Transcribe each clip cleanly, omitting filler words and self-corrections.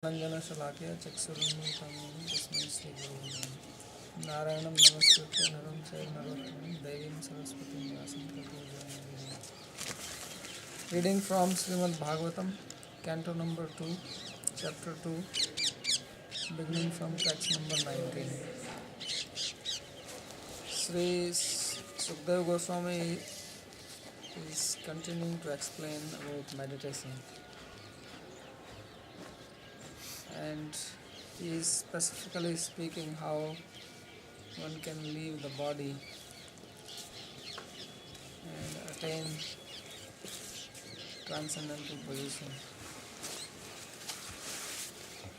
Anjanashalakhya Chaksurunmukam Tasmai Sri Guru Narayanam Namaskritya Naram Chaiva Narottamam Devim Saraswatim Vyasam Tato Jayam. Reading from Srimad Bhagavatam, Canto number 2, chapter 2, beginning from text number 19. Sri Sukadeva Goswami is continuing to explain about meditation. And he is specifically speaking how one can leave the body and attain transcendental position.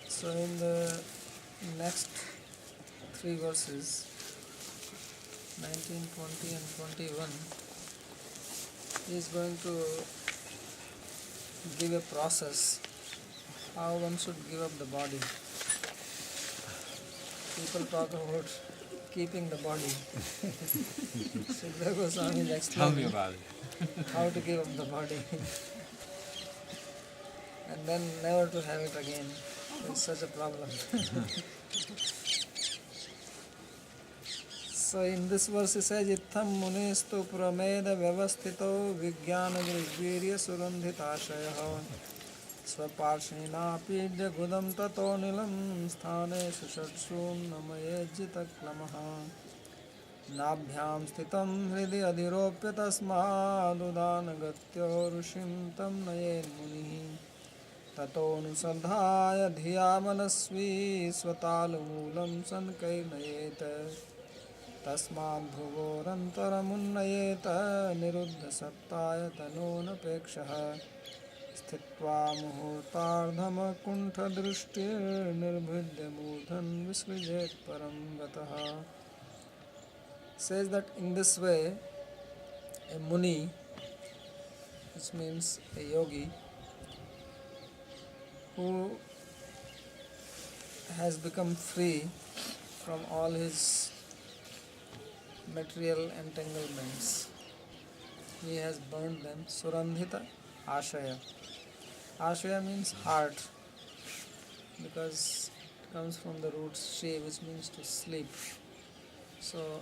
So in the next three verses, 19, 20 and 21, he is going to give a process how one should give up the body. People talk about keeping the body. Sukadeva Goswami is explaining Tell me about it. how to give up the body and then never to have it again. It's such a problem. So in this verse it says, Itham munestu prameda vyavasthito vijnana virya surandhitashaya स्वपार्षेणापीड्य गुदं ततो नीलं स्थाने सुषट्सूं नमयेज्जितक्लमः नाभ्यां स्थितं हृदि अधिरोप्य तस्मादुदानगत्यो ऋषिं तं नयेन्मुनिः ततोऽनुसन्धाय धिया मनस्वी स्वतालमूलं सन्कैर्नयेत् तस्माद्भुवोरन्तरमुन्नयेत निरुद्धसत्ताय तनोनपेक्षः स्थित्वा मुहूर्तार्धमकुण्ठदृष्टिर्निर्भिद्य मूर्धन् विसृजेत् परं गतः. Says that in this way a muni, which means a yogi, who has become free from all his material entanglements, he has burned them. Surandhita ashaya. Ashaya means heart, because it comes from the root she, which means to sleep. So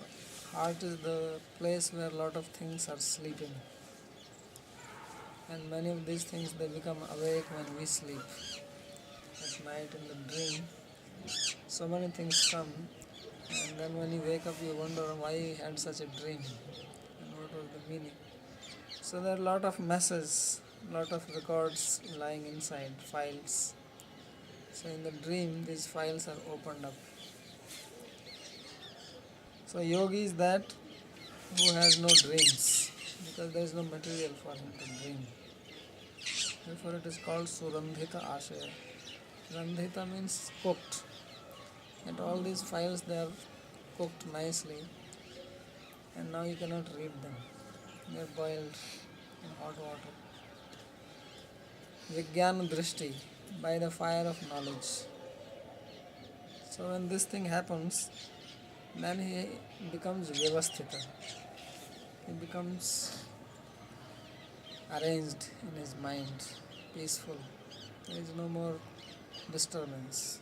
heart is the place where a lot of things are sleeping, and many of these things they become awake when we sleep. At night in the dream, so many things come, and then when you wake up you wonder why you had such a dream and what was the meaning. So there are a lot of messes, lot of records lying inside, files. So in the dream these files are opened up. So yogi is that who has no dreams, because there is no material for him to dream. Therefore it is called Surandhita Ashaya. Randhita means cooked, and all these files they are cooked nicely, and now you cannot read them. They are boiled in hot water. Vijnana drishti, by the fire of knowledge. So when this thing happens, then he becomes vyavasthita. He becomes arranged in his mind, peaceful. There is no more disturbance.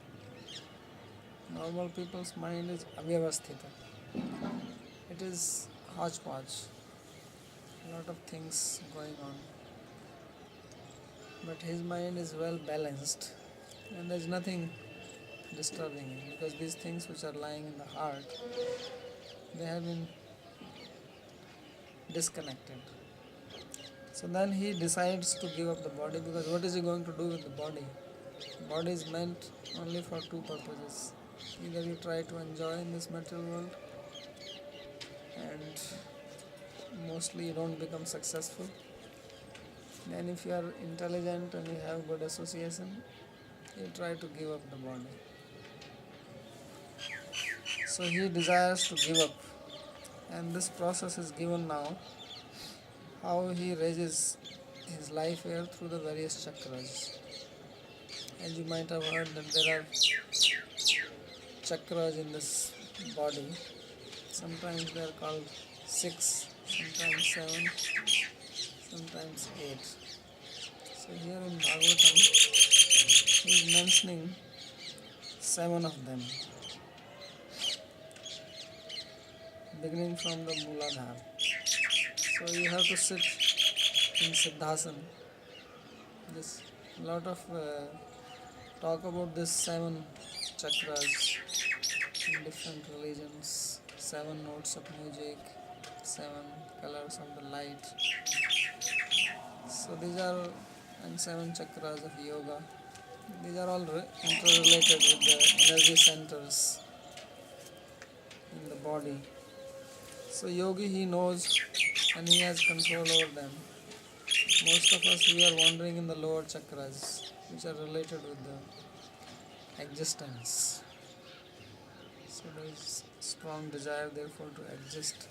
Normal people's mind is avyavasthita. It is hodgepodge. A lot of things going on. But his mind is well balanced, and there is nothing disturbing him, because these things which are lying in the heart, they have been disconnected. So then he decides to give up the body, because what is he going to do with the body? The body is meant only for two purposes. Either you try to enjoy in this material world, and mostly you don't become successful. Then if you are intelligent and you have good association, you try to give up the body. So he desires to give up, and this process is given now, how he raises his life here through the various chakras. As you might have heard that there are chakras in this body. Sometimes they are called 6, sometimes 7, sometimes 8. So here in Bhagavatam he is mentioning 7 of them, beginning from the Mooladhara. So you have to sit in Siddhasana. This lot of talk about this 7 chakras in different religions, 7 notes of music, 7 colors of the light. So these are, and 7 chakras of yoga. These are all interrelated with the energy centers in the body. So yogi, he knows and he has control over them. Most of us, we are wandering in the lower chakras, which are related with the existence. So there is strong desire therefore to exist.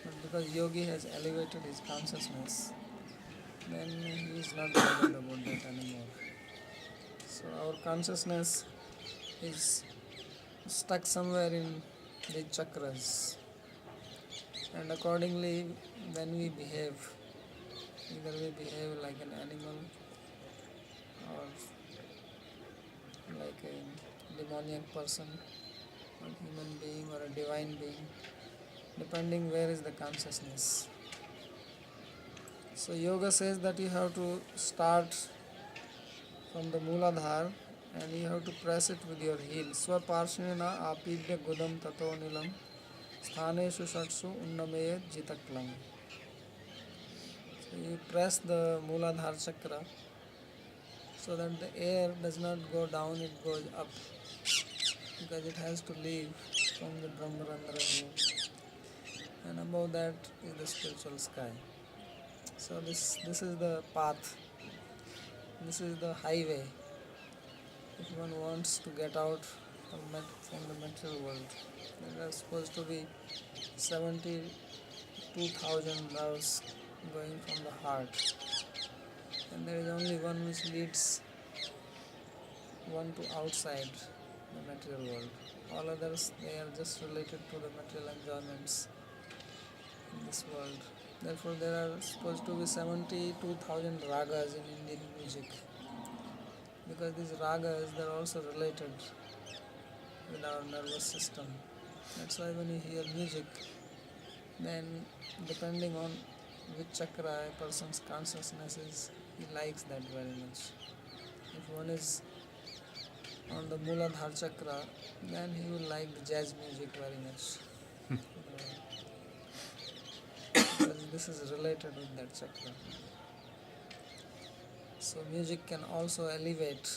But because yogi has elevated his consciousness, then he is not bothered about that anymore. So our consciousness is stuck somewhere in the chakras, and accordingly when we behave, either we behave like an animal or like a demoniac person, or human being, or a divine being, depending where is the consciousness. So yoga says that you have to start from the Mooladhara and you have to press it with your heel. Swaparshnena apidya gudam tato nilam sthaneshu shatsu unnameyet jitaklam. So you press the Mooladhara chakra so that the air does not go down, it goes up, because it has to leave from the Brahmarandra here. And above that is the spiritual sky. So this is the path, this is the highway if one wants to get out from the material world. There are supposed to be 72,000 nerves going from the heart, and there is only one which leads one to outside the material world. All others, they are just related to the material enjoyments in this world. Therefore there are supposed to be 72,000 ragas in Indian music, because these ragas, they are also related with our nervous system. That's why when you hear music, then depending on which chakra a person's consciousness is, he likes that very much. If one is on the Mooladhara chakra, then he will like the jazz music very much. Because this is related with that chakra. So music can also elevate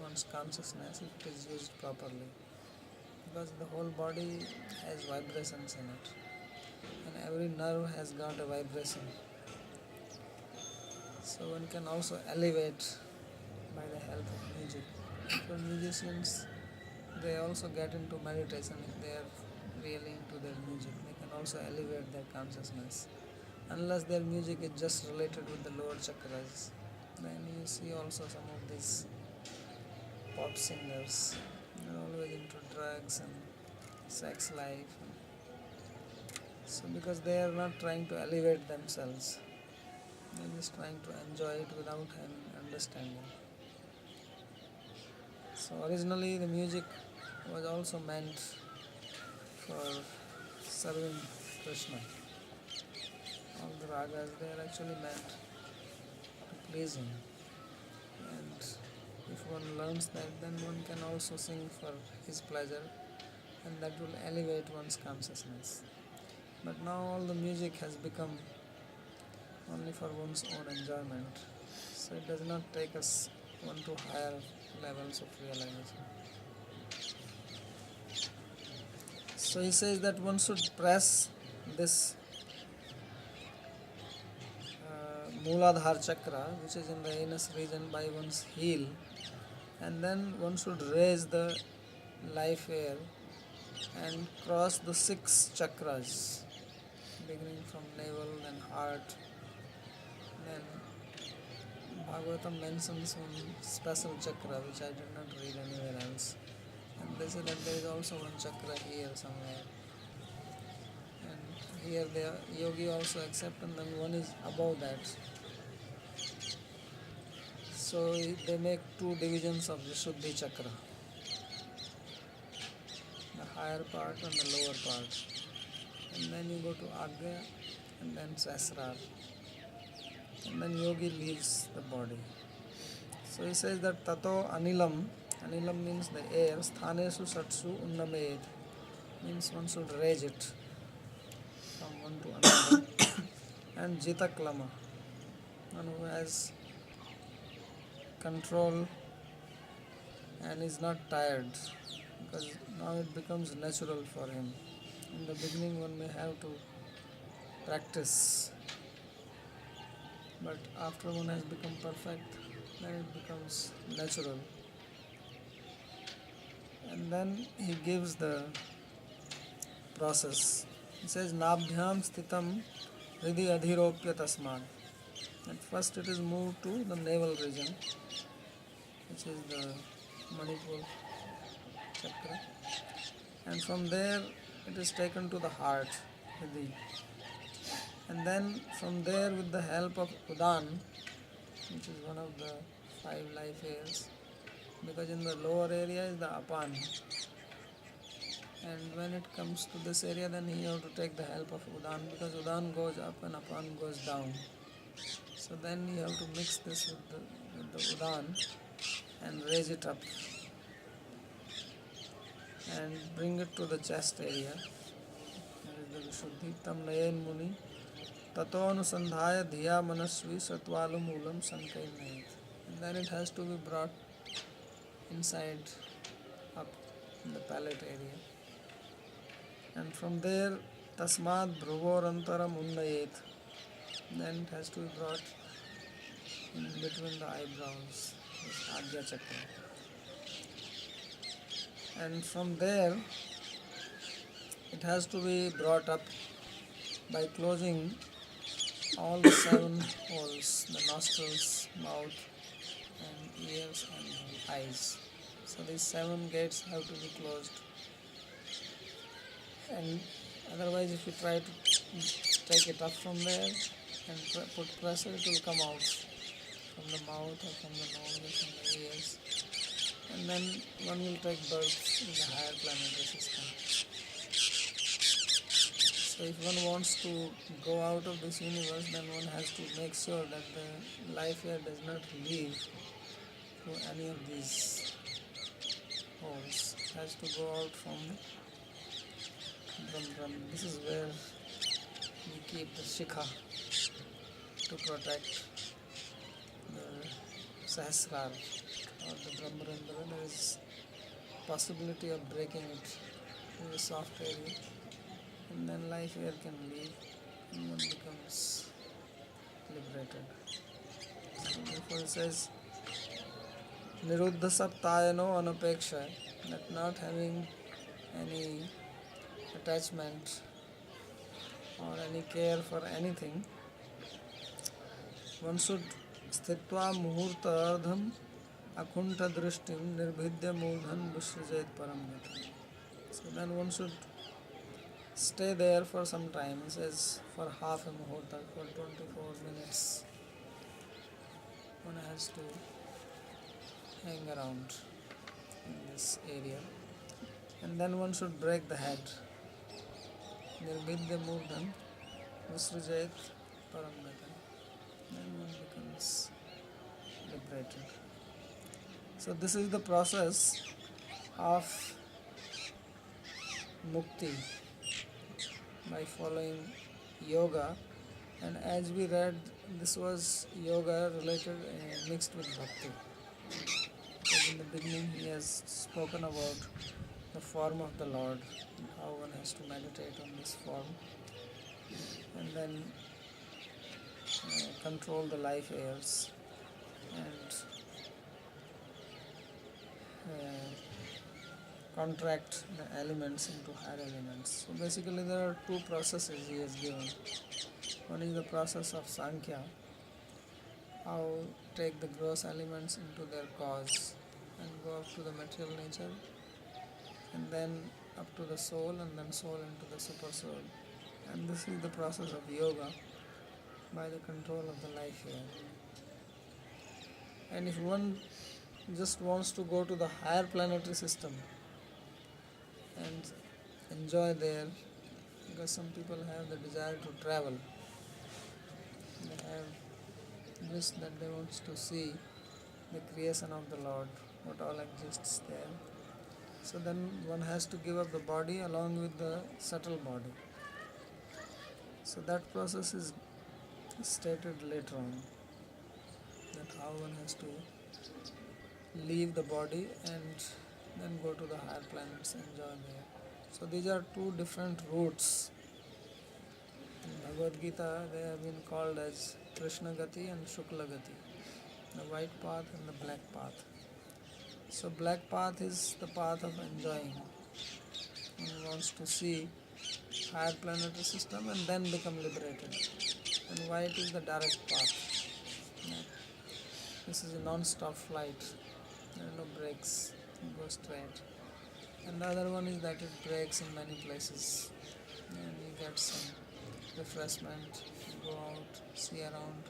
one's consciousness if it is used properly, because the whole body has vibrations in it, and every nerve has got a vibration. So one can also elevate by the help of music. For musicians, they also get into meditation if they are really into their music. They can also elevate their consciousness. Unless their music is just related with the lower chakras, then you see also some of these pop singers, they are always into drugs and sex life. So because they are not trying to elevate themselves, they are just trying to enjoy it without having understanding. So originally the music was also meant for serving Krishna. All the ragas, they are actually meant to please him. And if one learns that, then one can also sing for his pleasure, and that will elevate one's consciousness. But now all the music has become only for one's own enjoyment, so it does not take us one to higher levels of realization. So he says that one should press this Mooladhara chakra, which is in the anus region, by one's heel, and then one should raise the life air and cross the 6 chakras, beginning from navel, then heart. Then Bhagavatam mentions one special chakra which I did not read anywhere else, and they say that there is also one chakra here somewhere, and here the yogi also accepts, and then one is above that. So they make two divisions of Vishuddhi Chakra, the higher part and the lower part. And then you go to Agya and then Sahasrar. And then yogi leaves the body. So he says that Tato Anilam, Anilam means the air, Sthanesu Satsu Unnamed, means one should raise it from one to another. And Jitaklama, one who has control and is not tired, because now it becomes natural for him. In the beginning one may have to practice, but after one has become perfect, then it becomes natural. And then he gives the process. He says, Nabhyam Sthitam Hridi Adhiropya Tasmad. At first it is moved to the navel region, which is the Manipur chakra. And from there it is taken to the heart, Hridi. And then from there, with the help of Udan, which is one of the 5 life airs, because in the lower area is the Apan, and when it comes to this area, then you have to take the help of Udan, because Udan goes up and Apan goes down. So then you have to mix this with the Udan and raise it up and bring it to the chest area. That is the Vishuddhi. Tam Nayen Muni Tato Anusandhaya Dhiya Manasvi Satvalu Moolam Sankai Nayat. And then it has to be brought inside, up in the palate area. And from there, Tasmad Bhruvorantaram Unnayet. Then it has to be brought in between the eyebrows, this Agya Chakra. And from there, it has to be brought up by closing all the 7 holes, the nostrils, mouth, and ears and eyes. So these 7 gates have to be closed. And otherwise, if you try to take it up from there and put pressure, it will come out from the mouth or from the nose or from the ears. And then one will take birth in the higher planetary system. So if one wants to go out of this universe, then one has to make sure that the life here does not leave through any of these holes. It has to go out from Brahm. This is where we keep the Shikha to protect the Sahasrar or the Brahmarandra. There is possibility of breaking it in the soft area. And then life here can leave and one becomes liberated. So therefore it says Niruddha Saptayano Anapeksha, that not having any attachment or any care for anything, one should Sthitva Muhurta Ardham Akunta Drishtim Nirbhidya Mudhan Vishrajet Paramgata. So then one should stay there for some time. It says for half a muhurta, for 24 minutes. One has to hang around in this area. And then one should break the head. Nirbhidya Murdhan Visrujayat Paramgata. Then one becomes liberated. So this is the process of mukti by following yoga. And as we read, this was yoga related mixed with bhakti. Because in the beginning he has spoken about the form of the Lord and how one has to meditate on this form and then control the life airs and contract the elements into higher elements. So basically there are 2 processes he has given. One is the process of Sankhya, how take the gross elements into their cause and go up to the material nature, and then up to the soul, and then soul into the super soul. And this is the process of yoga by the control of the life here. And if one just wants to go to the higher planetary system and enjoy there, because some people have the desire to travel, they have wish that they want to see the creation of the Lord, what all exists there. So then one has to give up the body along with the subtle body. So that process is stated later on, that how one has to leave the body and then go to the higher planets and enjoy there. So these are two different routes. In Bhagavad Gita they have been called as Krishna Gati and Shukla Gati, the white path and the black path. So black path is the path of enjoying. One wants to see higher planetary system and then become liberated. And white is the direct path. This is a non-stop flight. There are no breaks. You go straight. And the other one is that it breaks in many places. And you get some refreshment. You go out, see around,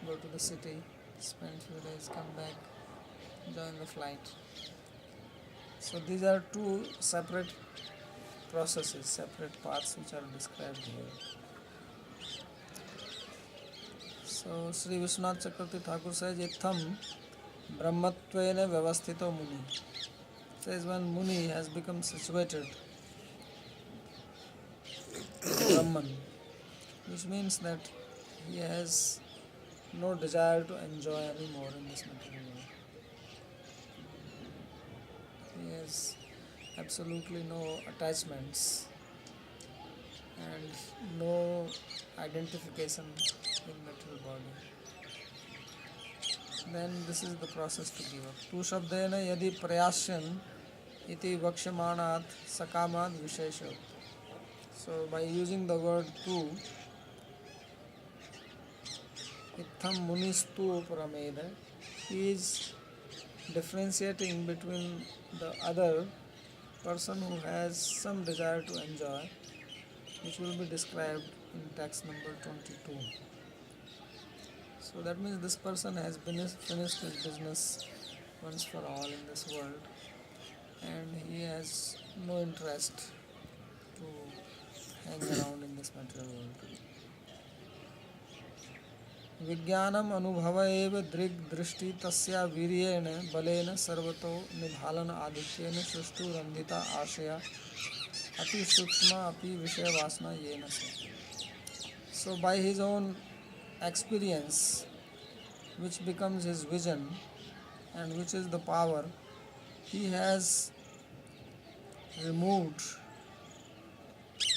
go to the city, spend few days, come back, join the flight. So these are two separate processes, separate paths which are described here. So Sri Vishwanath Chakravarti Thakur says, Itham Brahmatvena Vyavasthito Muni. Says when Muni has become situated with Brahman, which means that he has no desire to enjoy anymore in this material world. He has absolutely no attachments and no identification with material body. Then this is the process to give up. Tu shabdena yadi prayasyan iti vakshamanat sakamat vishesha. So by using the word tu, itham munistu parameda, he is differentiating between the other person who has some desire to enjoy, which will be described in text number 22. So that means this person has finished his business once for all in this world, and he has no interest to hang around in this material world. विज्ञानम अनुभव एव दृग् दृष्टि तस्या वीर्येण बलेन सर्वतो निभालन आदित्येन सृष्टु रंधिता आशया अति सूक्ष्म अपि विषय वासना येन से. So by his own experience, which becomes his vision and which is the power, he has removed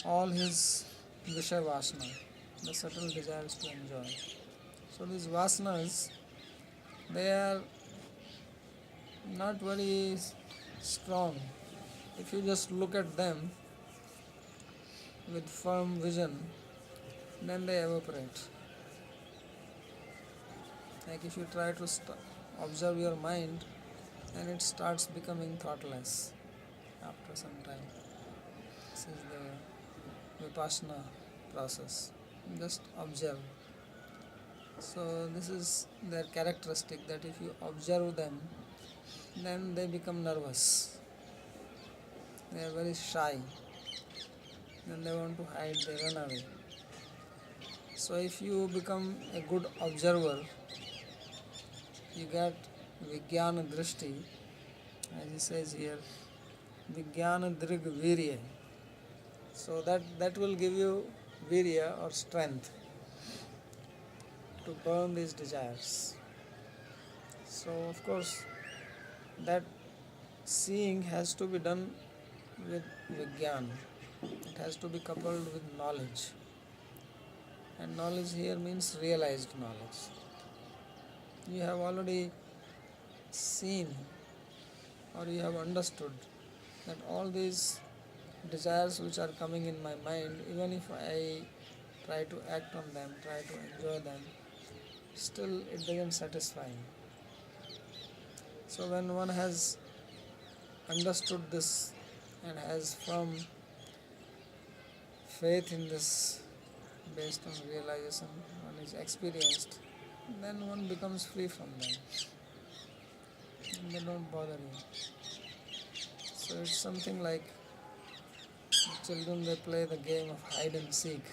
all his Vishaya Vasana, the subtle desires to enjoy. So these vasanas, they are not very strong. If you just look at them with firm vision, then they evaporate. Like if you try to observe your mind, then it starts becoming thoughtless after some time. This is the Vipassana process. Just observe. So this is their characteristic, that if you observe them, then they become nervous. They are very shy. Then they want to hide, they run away. So if you become a good observer, you get Vijnana Drishti, as he says here, Vijnana Drig Virya. So that will give you virya or strength to burn these desires. So of course that seeing has to be done with Vijnana. It has to be coupled with knowledge. And knowledge here means realized knowledge. You have already seen or you have understood that all these desires which are coming in my mind, even if I try to act on them, try to enjoy them, still it doesn't satisfy me. So when one has understood this and has firm faith in this based on realization, one is experienced, then one becomes free from them. And they don't bother you. So it's something like children, they play the game of hide and seek.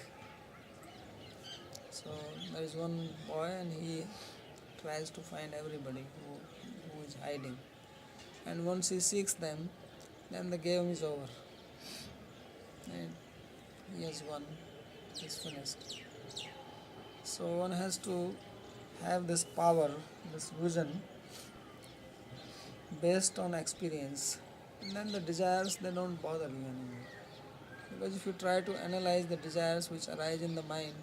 So there is one boy and he tries to find everybody who is hiding. And once he seeks them, then the game is over. And he has won, he's finished. So one has to have this power, this vision based on experience. And then the desires, they don't bother you anymore. Because if you try to analyze the desires which arise in the mind,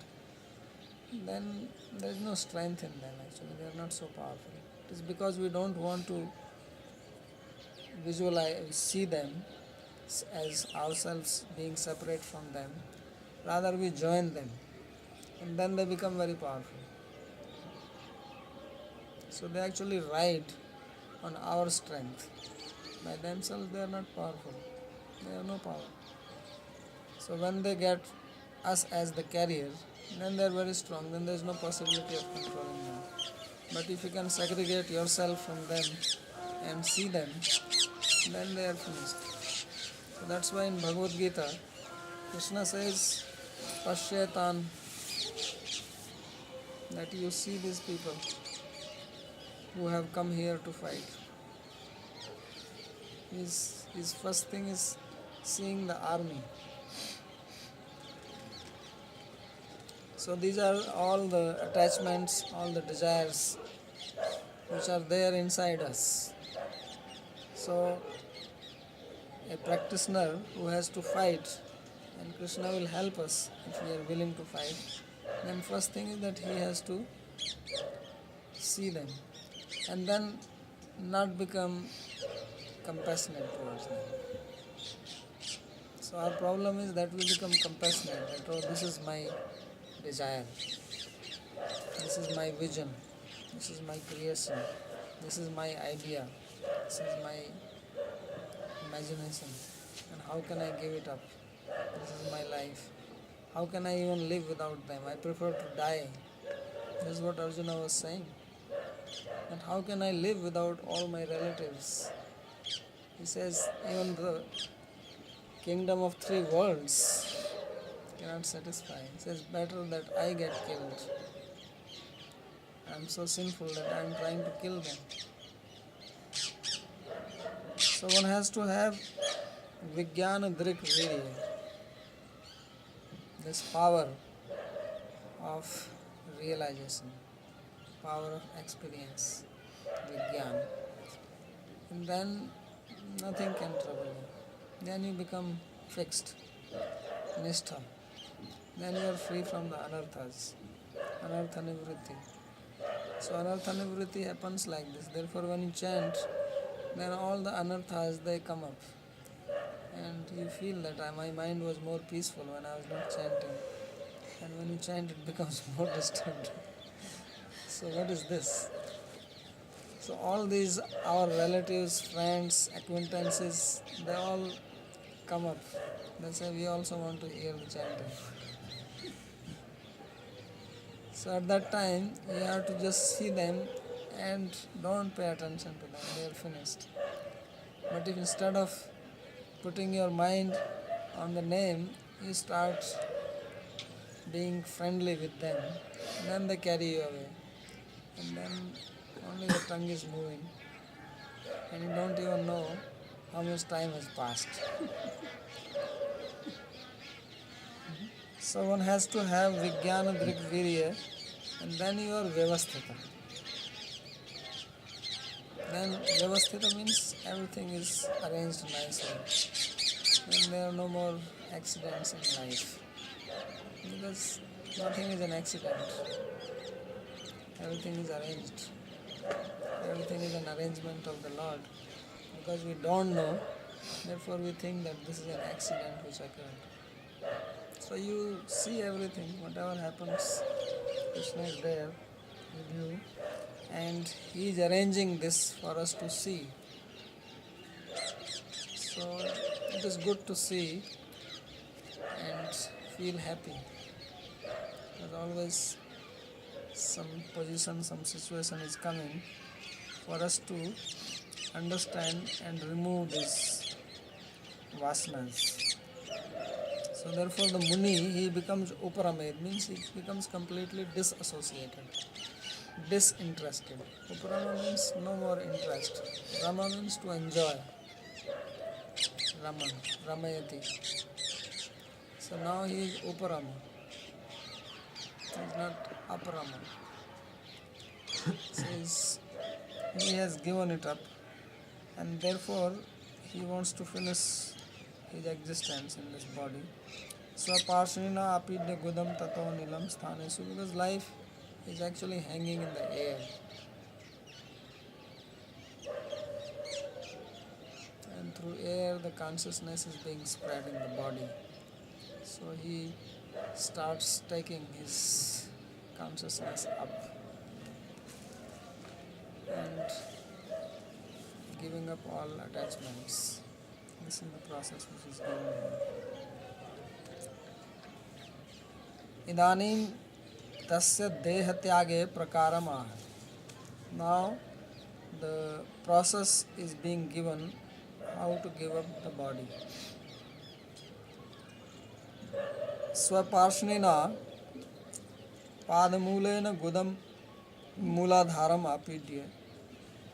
then there is no strength in them actually, they are not so powerful. It is because we don't want to visualize, see them as ourselves being separate from them, rather we join them and then they become very powerful. So they actually ride on our strength. By themselves they are not powerful, they have no power. So when they get us as the carrier, then they are very strong, then there is no possibility of controlling them. But if you can segregate yourself from them and see them, then they are finished. So that's why in Bhagavad Gita, Krishna says, Pashyetan, that you see these people who have come here to fight. His first thing is seeing the army. So these are all the attachments, all the desires which are there inside us. So a practitioner who has to fight, and Krishna will help us if we are willing to fight, then first thing is that he has to see them and then not become compassionate towards them. So our problem is that we become compassionate, that oh, this is my desire, this is my vision, this is my creation, this is my idea, this is my imagination, and how can I give it up? This is my life. How can I even live without them? I prefer to die. This is what Arjuna was saying. And how can I live without all my relatives? He says, even the kingdom of 3 worlds cannot satisfy. He says, better that I get killed. I am so sinful that I am trying to kill them. So one has to have Vijnana Drik Virya, this power of realization, power of experience, Vijnana. And then nothing can trouble you. Then you become fixed, Nishtha. Then you are free from the anarthas, anartha nivritti. So anartha nivritti happens like this. Therefore when you chant, then all the anarthas, they come up. And you feel that my mind was more peaceful when I was not chanting. And when you chant, it becomes more disturbed. So what is this? So all these, our relatives, friends, acquaintances, they all come up. They say, we also want to hear the chanting. So at that time, you have to just see them and don't pay attention to them, they are finished. But if instead of putting your mind on the name, you start being friendly with them, then they carry you away. And then only the tongue is moving and you don't even know how much time has passed. So one has to have Vijnana Drik Virya, and then you are Vyavasthita. Then Vyavasthita means everything is arranged nicely. Then there are no more accidents in life. Because nothing is an accident. Everything is arranged. Everything is an arrangement of the Lord. Because we don't know, therefore we think that this is an accident which occurred. So you see everything, whatever happens, Krishna is there with you and he is arranging this for us to see. So it is good to see and feel happy. Because always some position, some situation is coming for us to understand and remove these vasanas. So therefore the Muni, he becomes Uparamed, means he becomes completely disassociated, disinterested. Uparama means no more interest. Rama means to enjoy. Raman, Ramayati. So now he is Uparama. He is not Aparama. Says he has given it up and therefore he wants to finish his existence in this body. Swaparshnina apidya gudam tato nilam sthanesu, because life is actually hanging in the air. And through air the consciousness is being spread in the body. So he starts taking his consciousness up and giving up all attachments. This is the process which is going on. Idanim tasya deha tyage prakaram aha. Now the process is being given how to give up the body. Swaparshnena padamulena gudam muladharam apidya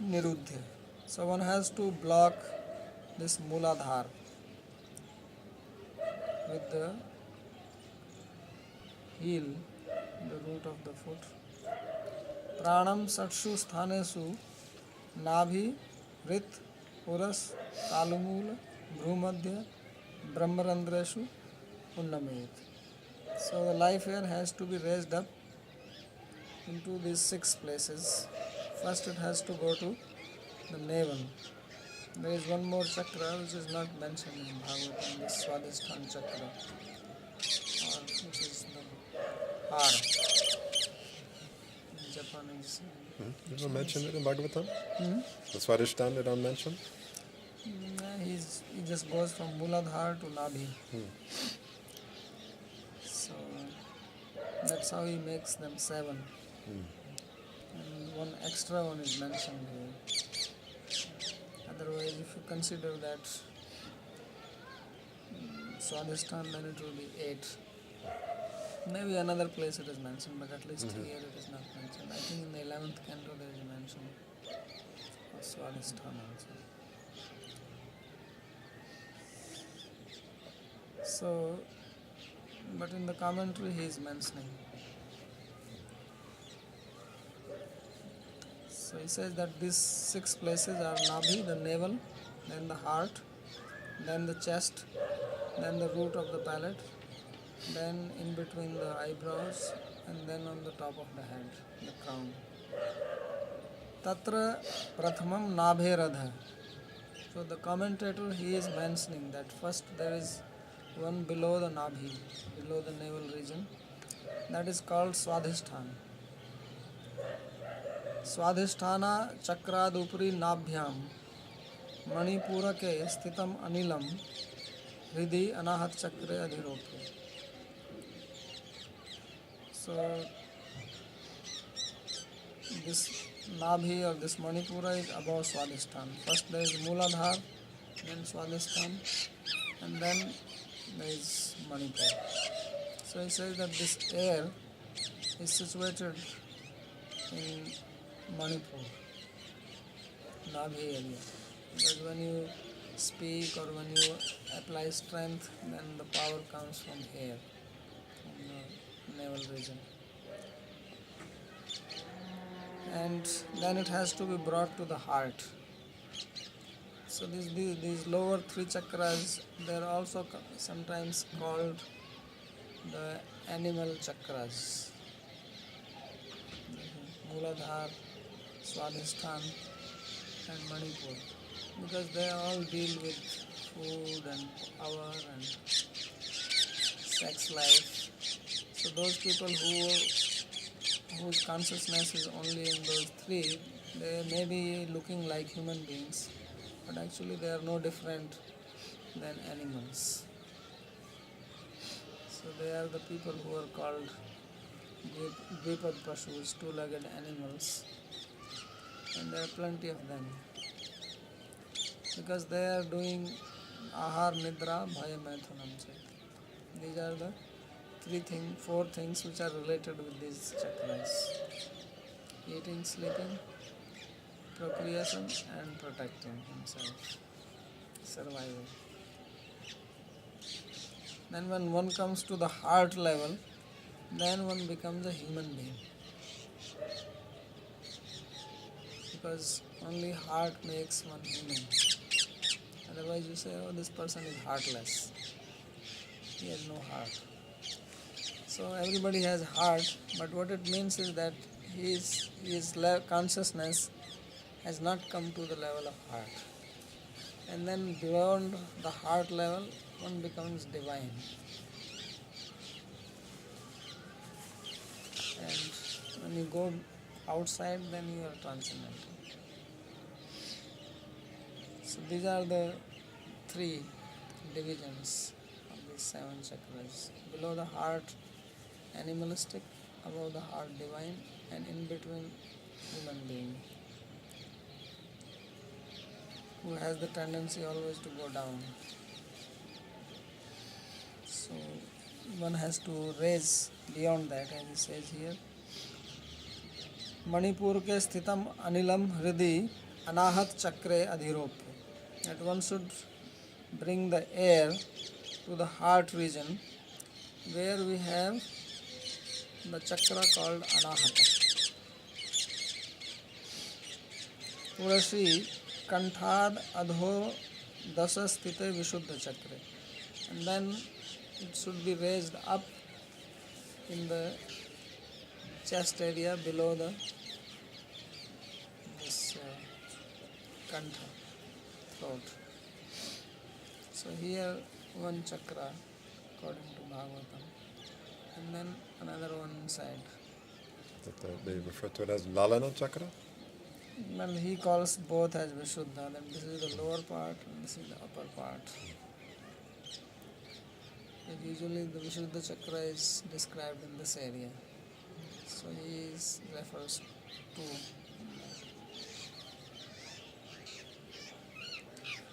nirudhya. So one has to block this muladhar with the heel, the root of the foot. Pranam satshu sthanesu nabhi, vrit, uras, talumula, bhrumadhya, brahmarandreshu unnamayat. So the life air has to be raised up into these 6 places. First it has to go to the navel. There is one more chakra which is not mentioned in Bhagavatam, the Swadhisthana chakra, or which is the hara. In Japanese. You don't mention it in Bhagavatam? The Swadhisthana they don't mention? He just goes from Muladhara to Nabhi. So that's how he makes them 7. And one extra one is mentioned here. Otherwise, if you consider that Swadhisthana, then it will be 8. Maybe another place it is mentioned, but at least here it is not mentioned. I think in the 11th Canto there is a mention of Swadhisthana also. So, but in the commentary he is mentioning. So he says that these 6 places are Nabhi, the navel, then the heart, then the chest, then the root of the palate, then in between the eyebrows, and then on the top of the head, the crown. Tatra prathamam nabheradha. So the commentator, he is mentioning that first there is one below the nabhi, below the navel region, that is called Swadhisthana. Swadhisthana chakradupri nabhyam manipura ke sthitam anilam hridi anahat chakre adhiropya. So this nabhi or this manipura is above Swadhisthana. First there is Muladhar, then Swadhisthana, and then there is manipura. So he says that this air is situated in Manipur, Nabhi area. Because when you speak or when you apply strength, then the power comes from here, from the navel region. And then it has to be brought to the heart. So these lower 3 chakras, they are also sometimes called the animal chakras. Muladhar, Swadhisthana and Manipur, because they all deal with food and power and sex life. So those people whose consciousness is only in those 3, they may be looking like human beings, but actually they are no different than animals. So they are the people who are called Dvipad Pashus, two-legged animals, and there are plenty of them. Because they are doing Ahar, Nidra, Bhaya, Maithunam. These are the four things which are related with these chakras: eating, sleeping, procreation, and protecting himself, survival. Then when one comes to the heart level, then one becomes a human being. Because only heart makes one human. Otherwise you say, oh, this person is heartless. He has no heart. So everybody has heart, but what it means is that his consciousness has not come to the level of heart. And then beyond the heart level, one becomes divine. And when you go outside, then you are transcendental. So these are the three divisions of these seven chakras. Below the heart, animalistic; above the heart, divine; and in between, human being, who has the tendency always to go down. So one has to raise beyond that, as he says here. Manipur ke sthitam anilam hridi anahat chakre adhiropya. That one should bring the air to the heart region, where we have the chakra called anahata. Purasi kantad adho dasa sthite vishuddha chakra. And then it should be raised up in the chest area below this kantha, throat. So here one chakra according to Bhagavatam, and then another one inside. That they refer to it as Lalana chakra? Well, he calls both as Vishuddha. Then this is the lower part and this is the upper part. But usually the Vishuddha chakra is described in this area. So he refers to.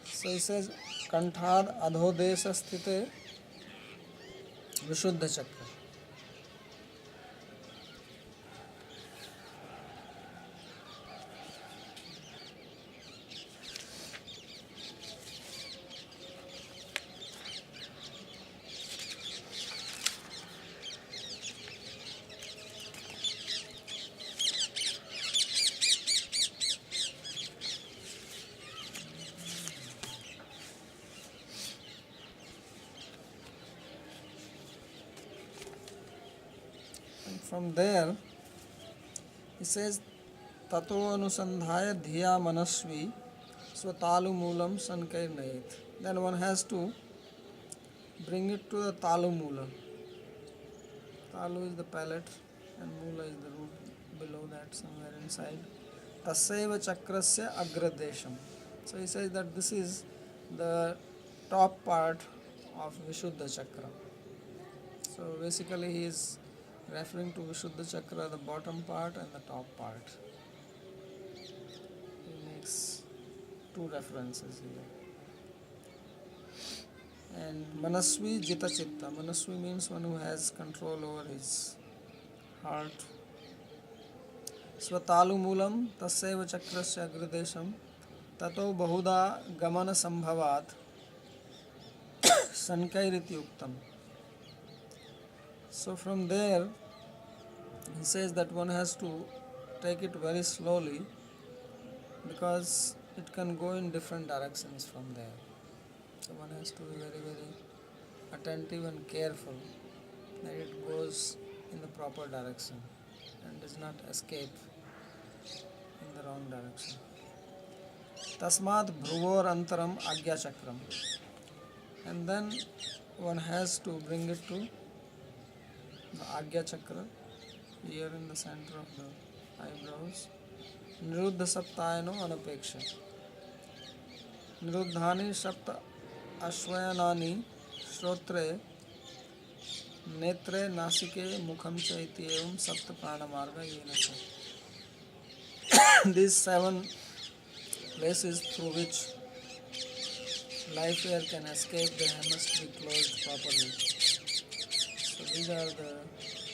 So he says, Kanthad adhodesha sthite Vishuddha chakra. From there, he says, Tato anusandhaya dhiya manasvi swatalu moolam sankai nait. Then one has to bring it to the talu moola. Talu is the palate and moola is the root below that, somewhere inside. Tasaiva chakrasya agradesham. So he says that this is the top part of Vishuddha chakra. So basically he is referring to Vishuddha chakra, the bottom part and the top part. He makes two references here. And Manasvi Jita Chitta. Manasvi means one who has control over his heart. Swatalu Moolam Tasaiva Chakrasya Agradesham Tato Bahuda Gamana Sambhavat Sankairiti Uktam. So from there, he says that one has to take it very slowly, because it can go in different directions from there. So one has to be very, very attentive and careful that it goes in the proper direction and does not escape in the wrong direction. Tasmat bhruvor antaram agya chakram. And then one has to bring it to the agya chakra, here in the center of the eyebrows. Niruddha saptayano anapeksha. Niruddhani sapta ashvayanani shrotre नेत्रे नासिके मुखम च इति एवं सप्त प्राण मार्ग येन च. These 7 places through which life air can escape, they must be closed properly. So these are the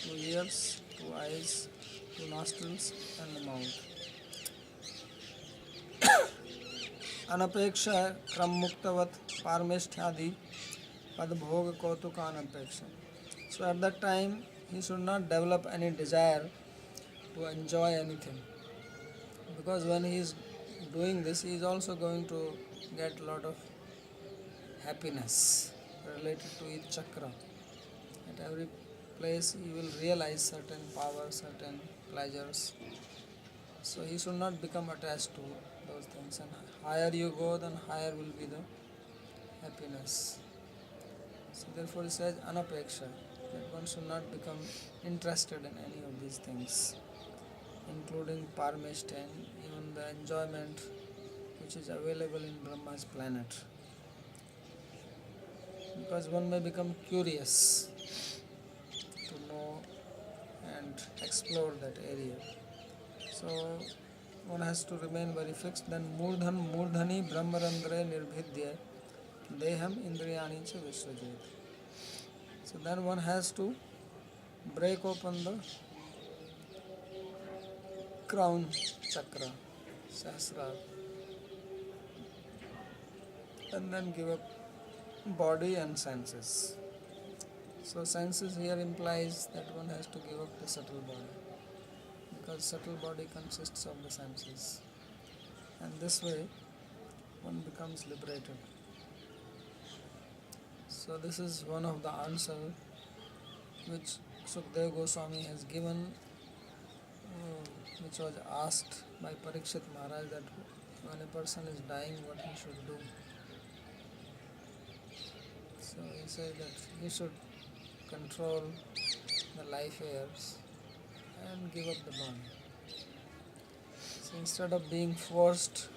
2 ears, 2 eyes, 2 nostrils and the mouth. अनपेक्षा क्रम मुक्तवत पारमेष्ठ्यादि पद भोग कौतुक अनपेक्षा. So at that time he should not develop any desire to enjoy anything, because when he is doing this he is also going to get a lot of happiness related to each chakra. At every place he will realize certain power, certain pleasures. So he should not become attached to those things, and higher you go, then higher will be the happiness. So therefore he says anapeksha, that one should not become interested in any of these things, including parmeshta, even the enjoyment which is available in Brahma's planet. Because one may become curious to know and explore that area. So one has to remain very fixed. Then murdhani brahmarandre nirbhidya deham indriyani cha visvajit. So then one has to break open the crown chakra, sahasrara, and then give up body and senses. So senses here implies that one has to give up the subtle body, because subtle body consists of the senses, and this way one becomes liberated. So this is one of the answers which Sukdev Goswami has given, which was asked by Parikshit Maharaj, that when a person is dying, what he should do. So he said that he should control the life airs and give up the body. So instead of being forced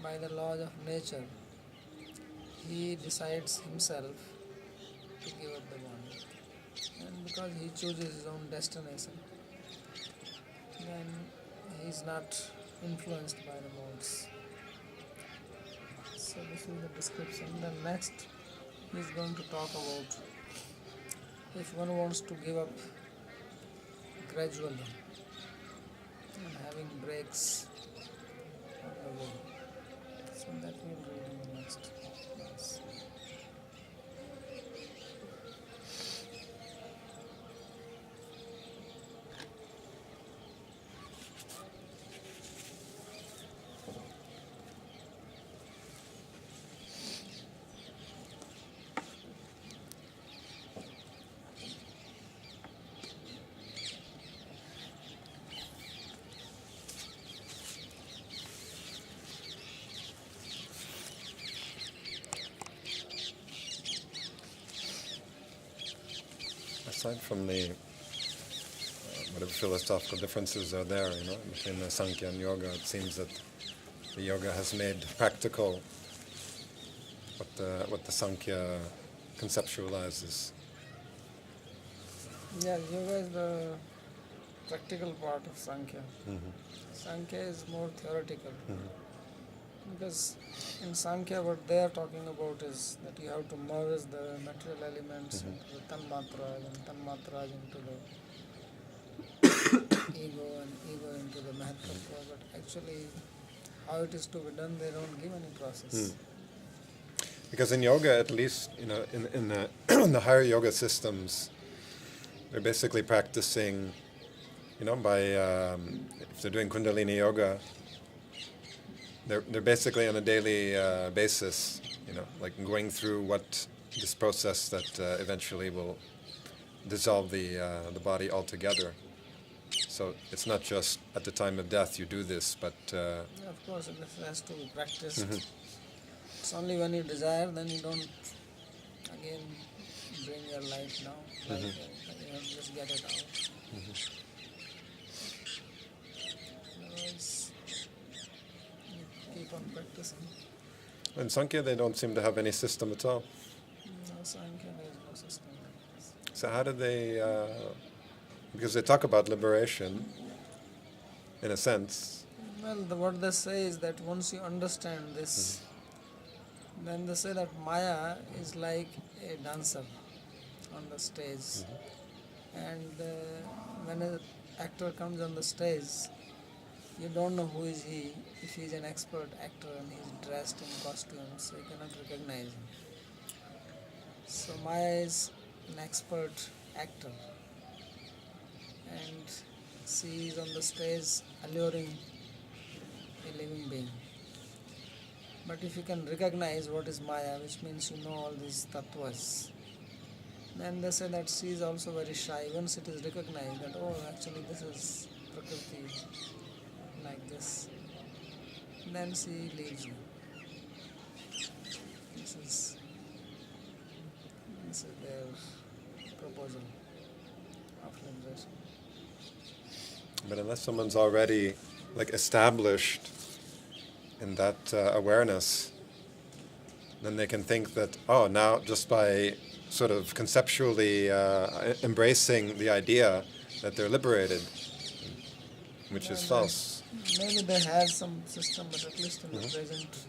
by the laws of nature, he decides himself to give up the body. And because he chooses his own destination, then he is not influenced by the modes. So this is the description. Then next he is going to talk about if one wants to give up gradually and having breaks on the way. So that we will read in the next class. Aside from the whatever philosophical differences are there, between the Sankhya and Yoga, it seems that the Yoga has made practical what the Sankhya conceptualizes. Yeah, yoga is the practical part of Sankhya. Sankhya is more theoretical. Because in Sankhya what they are talking about is that you have to merge the material elements into the tanmatras, and tanmatras into the ego, and ego into the mahatattva. But actually how it is to be done, they don't give any process. Because in yoga, at least, in the, in the higher yoga systems, they're basically practicing, by if they're doing Kundalini yoga, they're basically on a daily basis, like going through this process that eventually will dissolve the body altogether. So it's not just at the time of death you do this, but Yeah, of course, it has to be practiced. It's only when you desire, then you don't again bring your life down. You have to just get it out. Otherwise, you keep on practicing. in Sankhya they don't seem to have any system at all. No, Sankhya, there is no system. So how do they, because they talk about liberation, in a sense. Well, what they say is that once you understand this, then they say that Maya is like a dancer on the stage. And when an actor comes on the stage, you don't know who is he. If he is an expert actor and he is dressed in costumes, so you cannot recognize him. So Maya is an expert actor, and she is on the stage alluring a living being. But if you can recognize what is Maya, which means you know all these tattvas, then they say that she is also very shy. Once it is recognized that, oh, actually this is Prakriti, like this, then she leaves you. This is their proposal of liberation. But unless someone's already like established in that awareness, then they can think that, oh, now just by sort of conceptually embracing the idea that they're liberated, which is false. Maybe they have some system, but at least in the present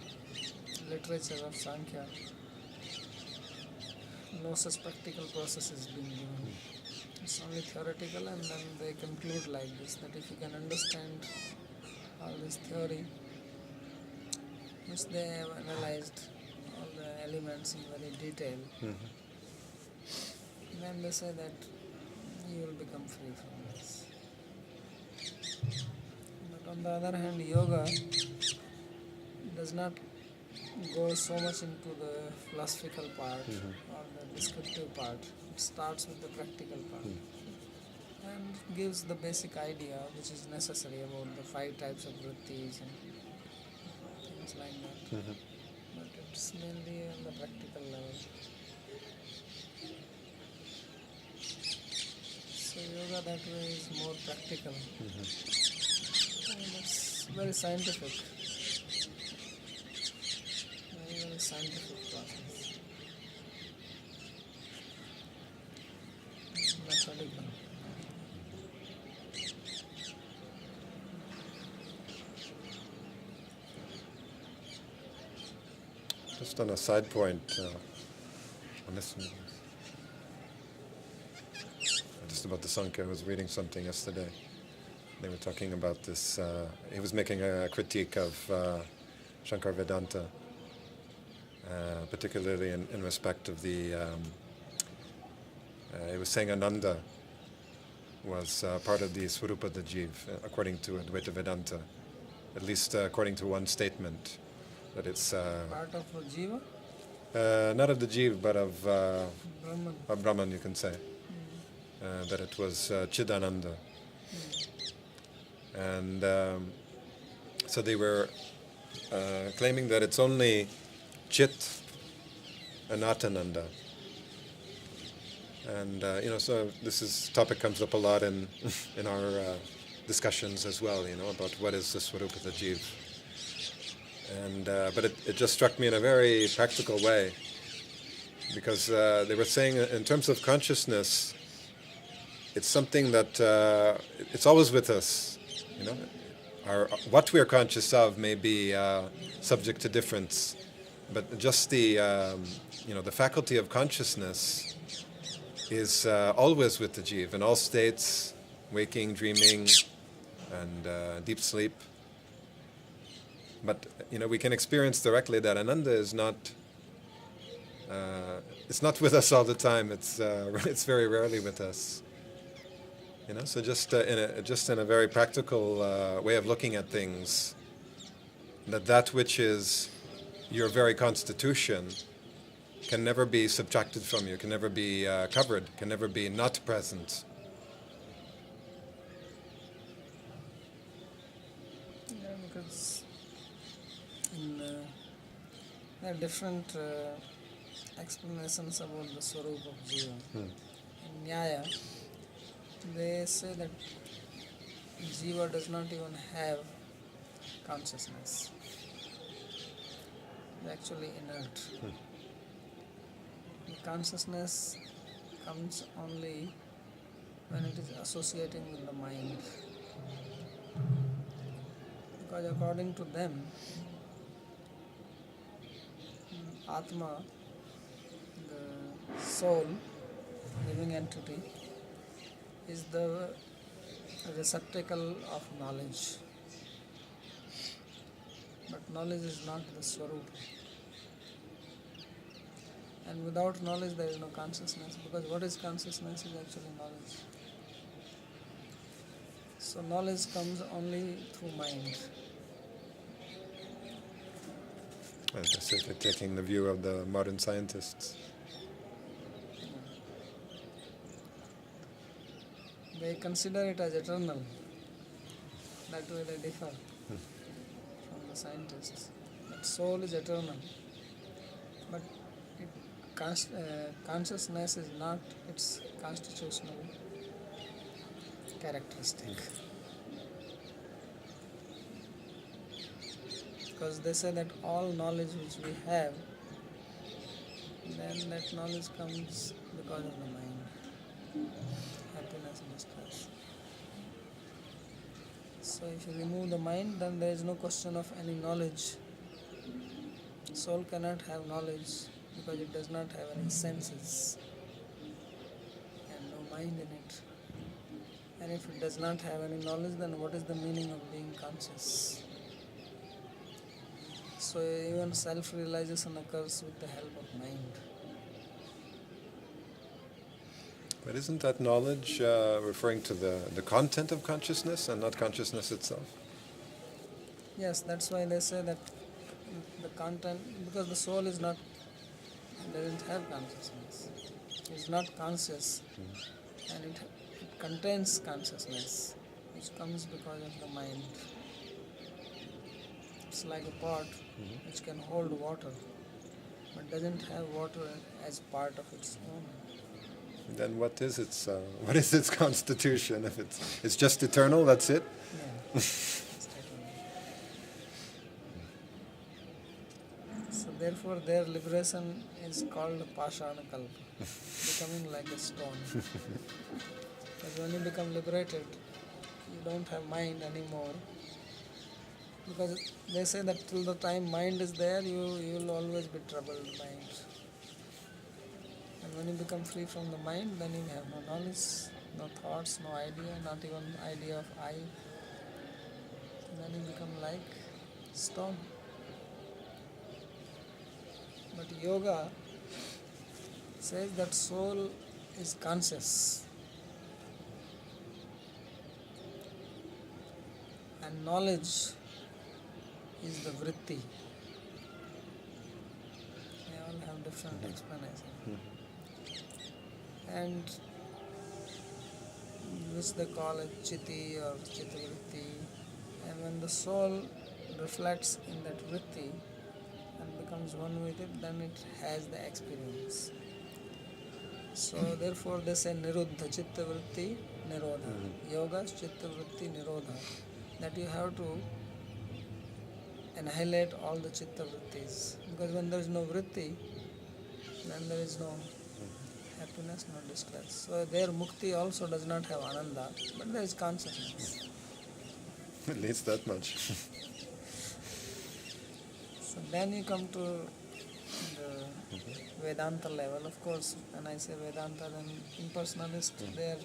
literature of Sankhya, no such practical process is being given. It's only theoretical, and then they conclude like this, that if you can understand all this theory, which they have analyzed all the elements in very detail, then they say that you will become free from this. But on the other hand, yoga does not go so much into the philosophical part or the descriptive part. It starts with the practical part and gives the basic idea which is necessary about the 5 types of vrittis and things like that. But it's mainly on the practical level. So yoga that way is more practical. And it's very scientific. Very scientific process. Methodical. Just on a side point, on this one, just about the Sankhya, I was reading something yesterday. They were talking about this, he was making a critique of Shankar Vedanta, particularly in respect of the, he was saying Ananda was part of the Swarupa Jiv, according to Advaita Vedanta, at least according to one statement, that it's... part of a jiva? not of the Jiv, but of Brahman. Brahman, you can say. That it was Chidananda. And so they were claiming that it's only Chit and not Ananda. And so this topic comes up a lot in our discussions as well, about what is the Swarupa Jiv. And but it just struck me in a very practical way, because they were saying in terms of consciousness, it's something that it's always with us. What we are conscious of may be subject to difference, but just the the faculty of consciousness is always with the Jiv in all states, waking, dreaming, and deep sleep. But we can experience directly that Ananda is not. It's not with us all the time. It's very rarely with us. So just in a very practical way of looking at things, that which is your very constitution can never be subtracted from you, can never be covered, can never be not present. Yeah, because there are different explanations about the Swarup of Jiva. In Nyaya, they say that Jiva does not even have consciousness. It's actually inert. The consciousness comes only when it is associating with the mind. Because according to them, Atma, the soul, living entity, is the receptacle of knowledge. But knowledge is not the Swarup. And without knowledge there is no consciousness, because what is consciousness is actually knowledge. So knowledge comes only through mind. And that's if you're taking the view of the modern scientists. They consider it as eternal. That way they differ from the scientists. That soul is eternal. But consciousness is not its constitutional characteristic. Because they say that all knowledge which we have, then that knowledge comes because of the mind. Happiness and distress. So if you remove the mind, then there is no question of any knowledge. Soul cannot have knowledge because it does not have any senses and no mind in it. And if it does not have any knowledge, then what is the meaning of being conscious? So even self-realization occurs with the help of mind. But isn't that knowledge referring to the content of consciousness and not consciousness itself? Yes, that's why they say that the content, because the soul is not, doesn't have consciousness. It's not conscious, and it contains consciousness, which comes because of the mind. It's like a pot which can hold water, but doesn't have water as part of its own. Then what is its constitution? If it's just eternal, that's it? Yeah. It's eternal. So therefore their liberation is called Pashana Kalpa, becoming like a stone. Because when you become liberated, you don't have mind anymore. Because they say that till the time mind is there, you will always be troubled by it. And when you become free from the mind, then you have no knowledge, no thoughts, no idea, not even idea of I. And then you become like stone. But yoga says that soul is conscious. And knowledge is the vritti. They all have different explanations. And which they call it chitti or chittavritti. And when the soul reflects in that vritti and becomes one with it, then it has the experience. So therefore they say niruddha chittavritti nirodha. Yoga is chittavritti nirodha. That you have to annihilate all the chitta vrittis. Because when there is no vritti, then there is no happiness, no distress. So their mukti also does not have ananda, but there is consciousness. At least that much. So then you come to the Vedanta level. Of course, when I say Vedanta, then impersonalists, they are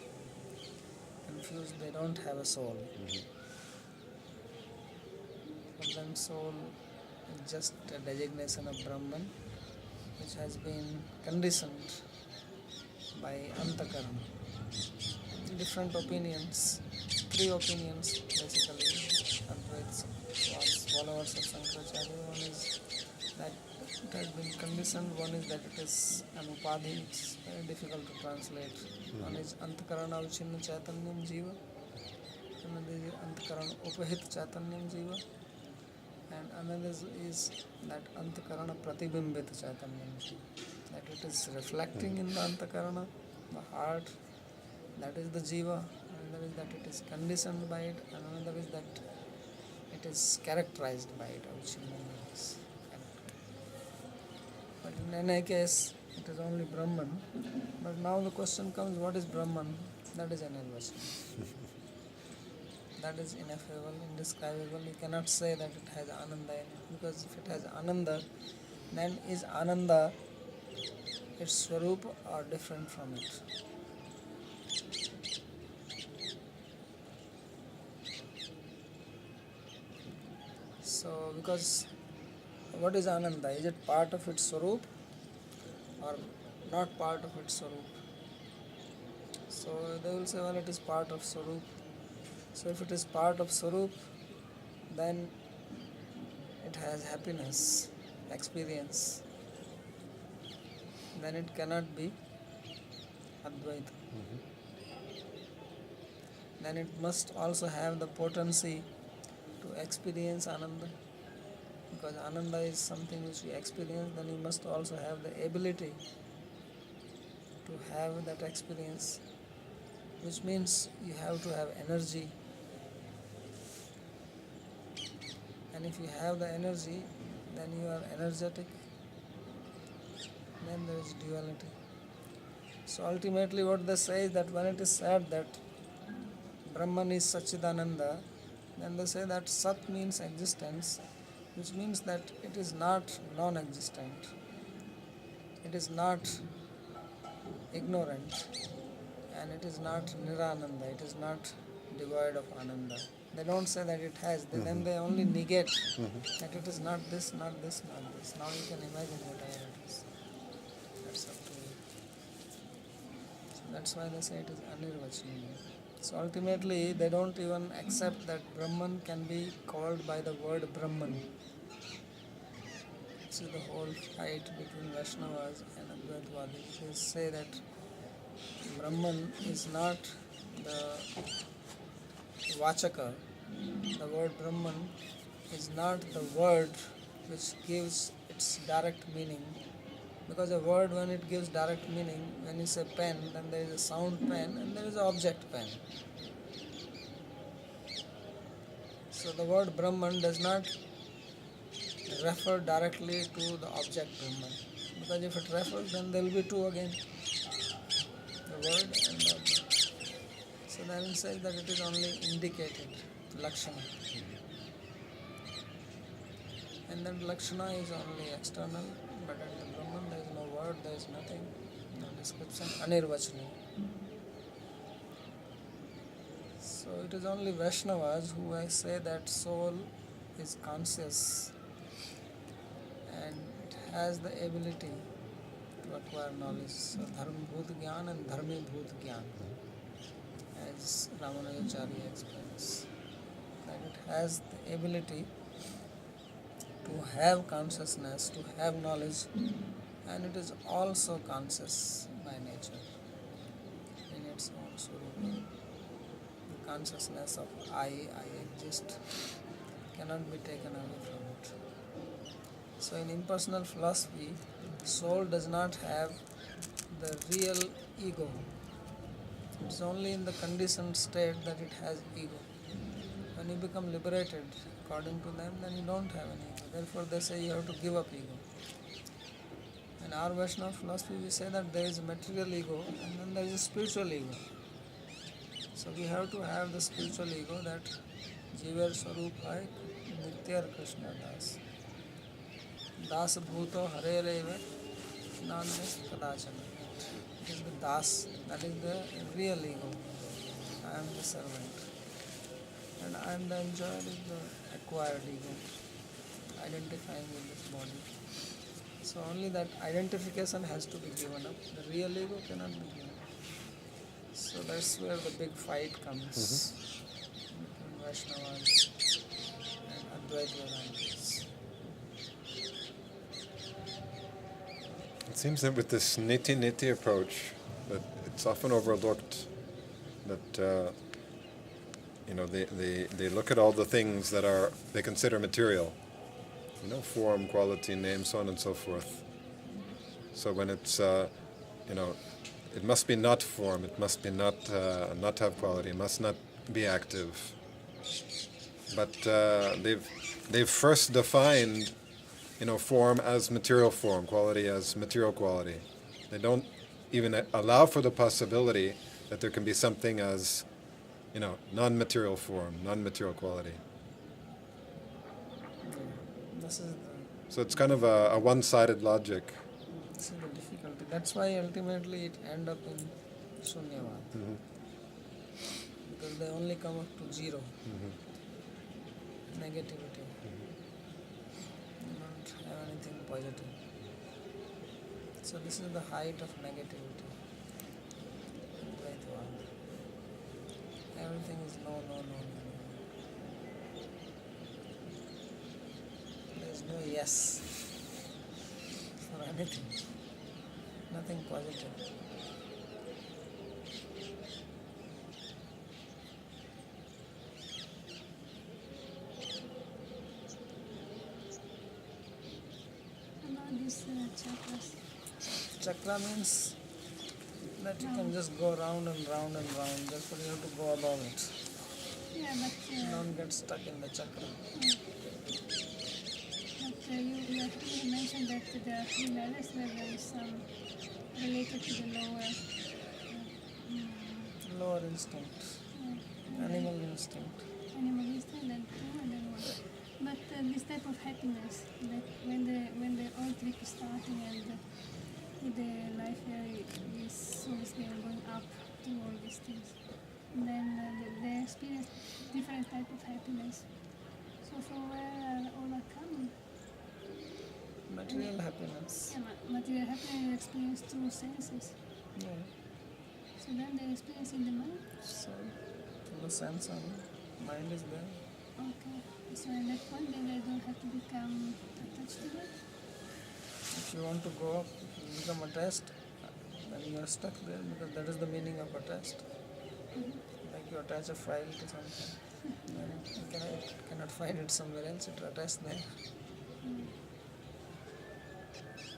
confused. They don't have a soul. For them, soul is just a designation of Brahman, which has been conditioned by Antakarana. Different opinions, 3 opinions basically, Advaita, followers of Shankaracharya. One is that it has been conditioned, one is that it is an upadhi, it's very difficult to translate. One is Antakarana Avichinna Chaitanyam Jiva, another is Antakarana Upahit Chaitanyam Jiva, and another is that Antakarana Pratibimbit Chaitanyam Jiva, that it is reflecting in the Antakarana, the heart, that is the Jiva. Another is that it is conditioned by it, and another is that it is characterized by it. But in any case, it is only Brahman. But now the question comes, what is Brahman? That is Anirvachanam. That is ineffable, indescribable. You cannot say that it has Ananda in it, because if it has Ananda, then is Ananda its Swarup or different from it? So, because what is Ananda? Is it part of its Swarup or not part of its Swarup? So they will say, well, it is part of Swarup. So if it is part of Swarup, then it has happiness, experience. Then it cannot be Advaita. Then it must also have the potency to experience Ananda. Because Ananda is something which we experience, then you must also have the ability to have that experience, which means you have to have energy. And if you have the energy, then you are energetic. Then there is duality. So ultimately what they say is that when it is said that Brahman is Satchidananda, then they say that Sat means existence, which means that it is not non-existent. It is not ignorant, and it is not Nirananda, it is not devoid of Ananda. They don't say that it has, then they only negate that it is not this, not this, not this. Now you can imagine whatever it is. That's up to you. So that's why they say it is Anirvachanam. So ultimately they don't even accept that Brahman can be called by the word Brahman. This is the whole fight between Vaishnavas and Advaitavadis. They say that Brahman is not the Vachaka. The word Brahman is not the word which gives its direct meaning. Because a word, when it gives direct meaning, when you say pen, then there is a sound pen and there is an object pen. So the word Brahman does not refer directly to the object Brahman. Because if it refers, then there will be two again. The word and the object. So then it says that it is only indicated, Lakshana. And then Lakshana is only external, but at the Brahman there is no word, there is nothing, no description, Anirvachanam. So it is only Vaishnavas who say that soul is conscious and it has the ability to acquire knowledge. So Dharma Bhut Gyan and Dharmi Bhut Gyan, as Ramanujacharya explains, that it has the ability to have consciousness, to have knowledge, and it is also conscious by nature in its own swarupa. The consciousness of I exist, cannot be taken away from it. So in impersonal philosophy, soul does not have the real ego. It's only in the conditioned state that it has ego. When you become liberated, according to them, then you don't have any ego. Therefore they say you have to give up ego. In our Vaishnava philosophy, we say that there is a material ego and then there is a spiritual ego. So we have to have the spiritual ego that Jivar Swarup hai Nityar Krishna Das. Das Bhuto Hare Reva Nanas Kadachana. It is the Das, that is the real ego. I am the servant. And I am the enjoyer is the acquired ego, identifying with this body. So only that identification has to be given up. The real ego cannot be given up. So that's where the big fight comes between Vaishnavas and Advaita Vedantas. It seems that with this niti-niti approach, that it's often overlooked that they look at all the things that they consider material, form, quality, name, so on and so forth. So when it's it must be not form, it must be not have quality, it must not be active. But they've first defined form as material form, quality as material quality. They don't even allow for the possibility that there can be something as, non-material form, non-material quality. This is So it's kind of a one-sided logic. this is the difficulty. That's why ultimately it end up in Shunyavad. Mm-hmm. Because they only come up to zero. Mm-hmm. Negativity. They don't have anything positive. So this is the height of negativity. in Dvaitavad. Everything is no, no, no, no, no. There is no yes for anything. Nothing positive. About these chakras. Chakra means that you can just go round and round and round, therefore you have to go above it. Yeah, but Don't get stuck in the chakra. you mentioned that there are three levels where there is some related to the lower. Lower instinct, animal instinct. Animal instinct, then two, and then one. But this type of happiness, that when the old trip is starting and the life here is slowly going up to all these things, and then they experience different type of happiness. So from where all are coming? Material happiness. Yeah, material happiness is experienced through senses. Yeah. So then they experience in the mind. So, from the sense on, mind is there. Okay. So at that point, then they don't have to become attached to it. If you want to go up, become attached, then you are stuck there because that is the meaning of attached. Like you attach a file to something, then you cannot find it somewhere else, it attached there.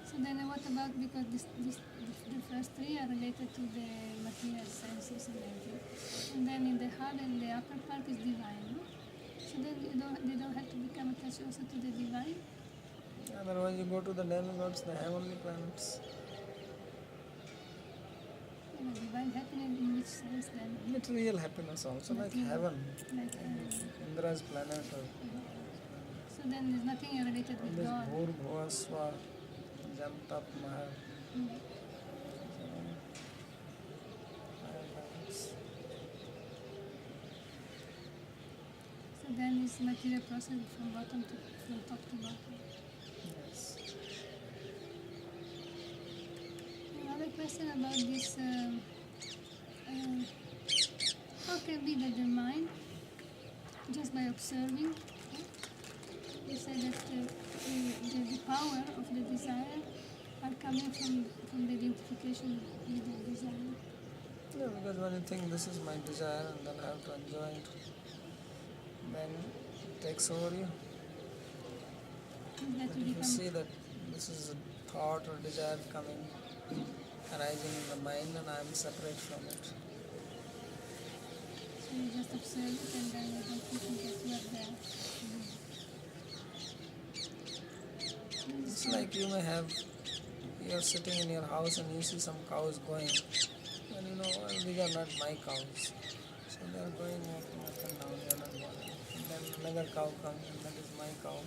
So then what about, because the first three are related to the material senses and everything, and then in the heart and the upper part is divine, no? So then they don't have to become attached also to the divine? Otherwise you go to the demigods, the heavenly planets. You know, divine happiness in which sense then? Material happiness also, like Material. heaven, Like, Indra's planet, or so then there's nothing related with this God. Bhur Bhuvasva, Jantap Mahal. Mm. So then it's material process from top to bottom. Yes. Another question about this, how can be that the mind, just by observing, you said that the power of the desire are coming from the identification with the desire. Yeah, because when you think this is my desire and then I have to enjoy it, then it takes over you. That But will if you become, see that this is a thought or desire coming, arising in the mind, and I am separate from it. so you just observe it and then you don't think that you are there. It's like you are sitting in your house and you see some cows going, and you know, well, these are not my cows. So they are going walking up and down, they are not bothered. And then another cow comes, and that is my cow.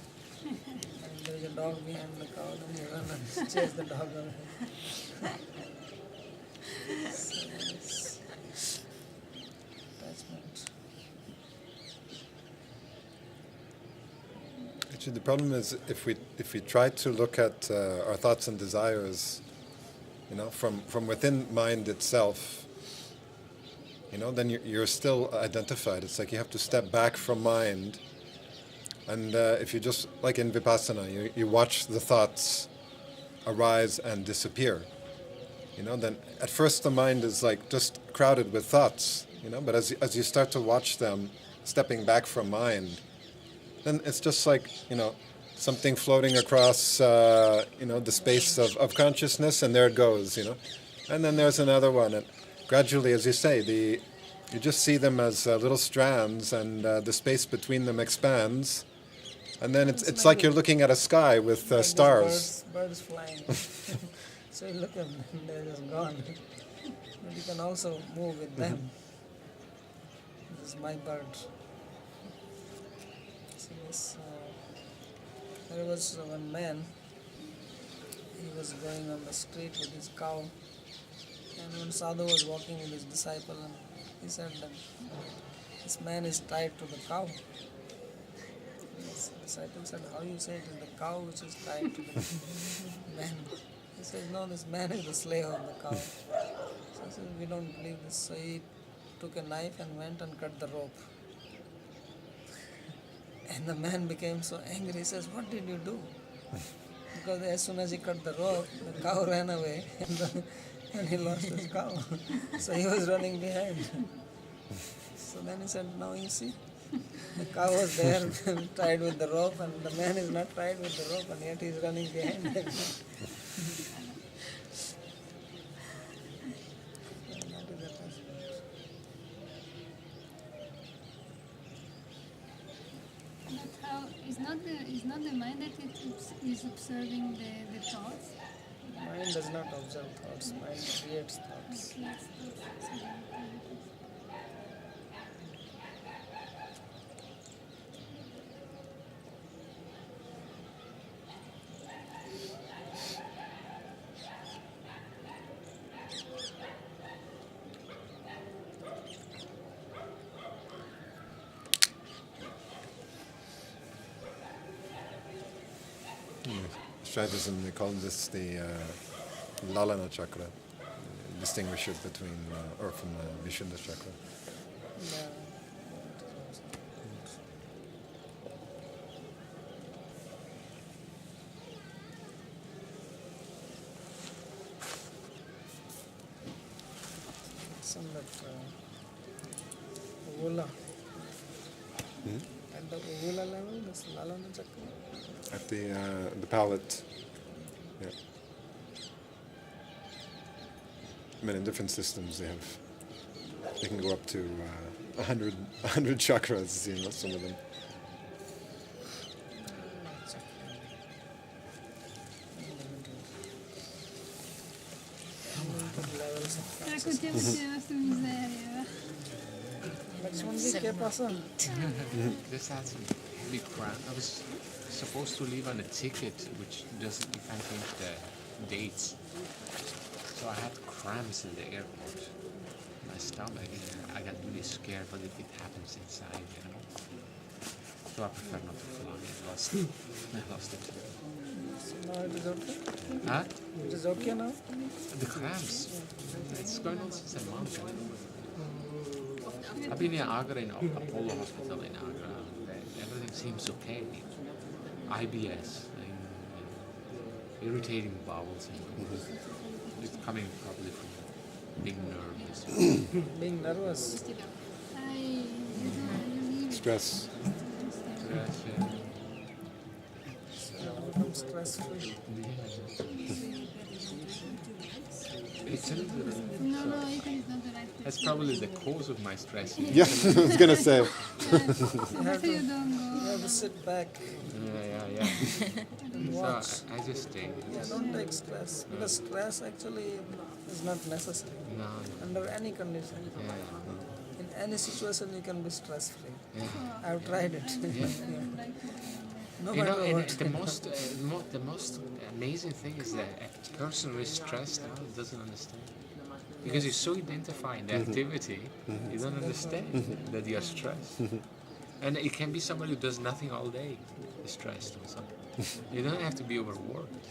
And there is a dog behind the cow, then you run and chase the dog away. So it's attachment. Actually, the problem is if we try to look at our thoughts and desires, from within mind itself, then you're still identified. It's like you have to step back from mind, and if you just, like in Vipassana, you watch the thoughts arise and disappear. Then at first the mind is like just crowded with thoughts, but as you start to watch them stepping back from mind, then it's just like, something floating across, the space of consciousness, and there it goes, And then there's another one, and gradually, as you say, you just see them as little strands, and the space between them expands, and then it's like you're looking at a sky with Like stars. Birds flying. So you look at them, they're just gone. But you can also move with them. This is my bird. So this, there was one man, he was going on the street with his cow, and when Sadhu was walking with his disciple, and he said that this man is tied to the cow. His disciple said, how you say it is the cow which is tied to the man? He says, no, this man is the slave of the cow. So he says, we don't believe this. So he took a knife and went and cut the rope. And the man became so angry. He says, what did you do? Because as soon as he cut the rope, the cow ran away and he lost his cow. So he was running behind. So then he said, now you see, the cow was there tied with the rope and the man is not tied with the rope and yet he is running behind it. But how is not the mind that it is observing the thoughts? Mind does not observe thoughts, mind creates thoughts. Yes. Shaivism, they call this the Lalana chakra, distinguish it between, or from the Vishuddha chakra. Yeah. It's on that uvula. At the uvula level, this Lalana chakra. At the palate, yeah. I mean, in different systems, they can go up to 100 chakras. You know, some of them. Raccontiamoci la nostra miseria. Lakshmanji, ¿qué pasa? This had some big cramp. I was supposed to leave on a ticket, which doesn't, you can't change the dates. So I had cramps in the airport. My stomach, I got really scared, but if it happens inside, you know. So I prefer not to fly. I lost it. So now it is okay? Huh? It is okay now? The cramps. It's going on since a month. I've been in Agra, in Apollo Hospital in Agra. Everything seems okay. IBS, irritating bowels. It's coming probably from being nervous. Being nervous. Stress. Stress, Become stress-free. It's a little bit. No, Italy is not the right place. That's probably the cause of my stress. Yeah, I was gonna say. You Better have you to, don't you go. have to sit back Yeah. and watch. So I just stay. Yeah, don't take stress because stress actually is not necessary No. under any condition. Yeah. In any situation, you can be stress-free. Yeah. I've tried it. No You know, matter and what. the most amazing thing is that a person who is stressed out doesn't understand. Because you so identify in the activity, you don't understand that you are stressed. And it can be somebody who does nothing all day, is stressed or something. You don't have to be overworked.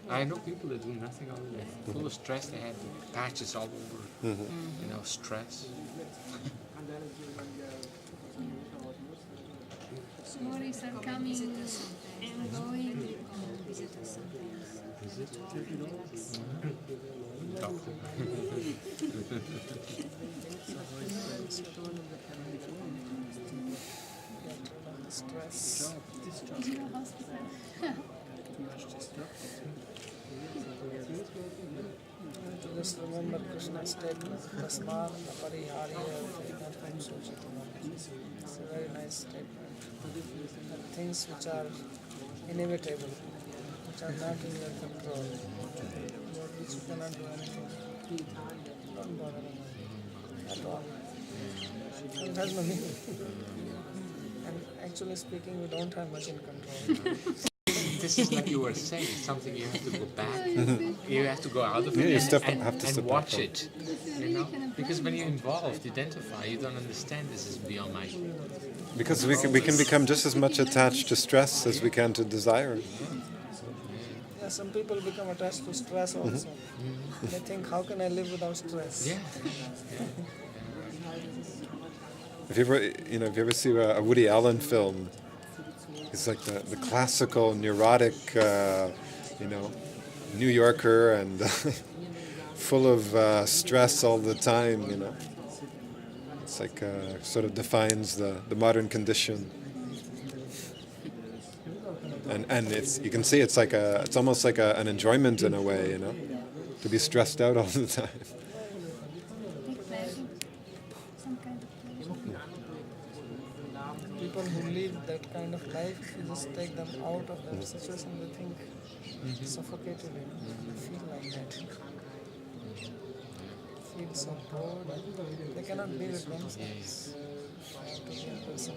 I know people that do nothing all day, full of stress, they have patches all over, you know, stress. Worries are coming and going. Doctor. Stress. Zero hospital. To just remember Krishna's statement, Tasmad Apariharya Vinapam Suchitam. It's a very nice statement. That things which are inevitable, which are not in your control, cannot do anything. Don't bother about it at all. It has no meaning. And actually speaking, we don't have much in control. This is like you were saying, something you have to go back. You have to go out of Yeah, it you and have to step back watch from it. You know, because when you're involved, identify, you don't understand this is beyond my. Because we can become just as much attached to stress as we can to desire. Yeah, some people become attached to stress also. They think, how can I live without stress? Yeah. If you ever see a Woody Allen film, it's like the classical neurotic, New Yorker and full of stress all the time. It's like sort of defines the modern condition. And you can see it's almost like an enjoyment in a way, to be stressed out all the time. Take pleasure. Some kind of pleasure. People who live that kind of life, if you just take them out of that situation, they think suffocated, they feel like that. Feel so bored, they cannot be with themselves. To be a person.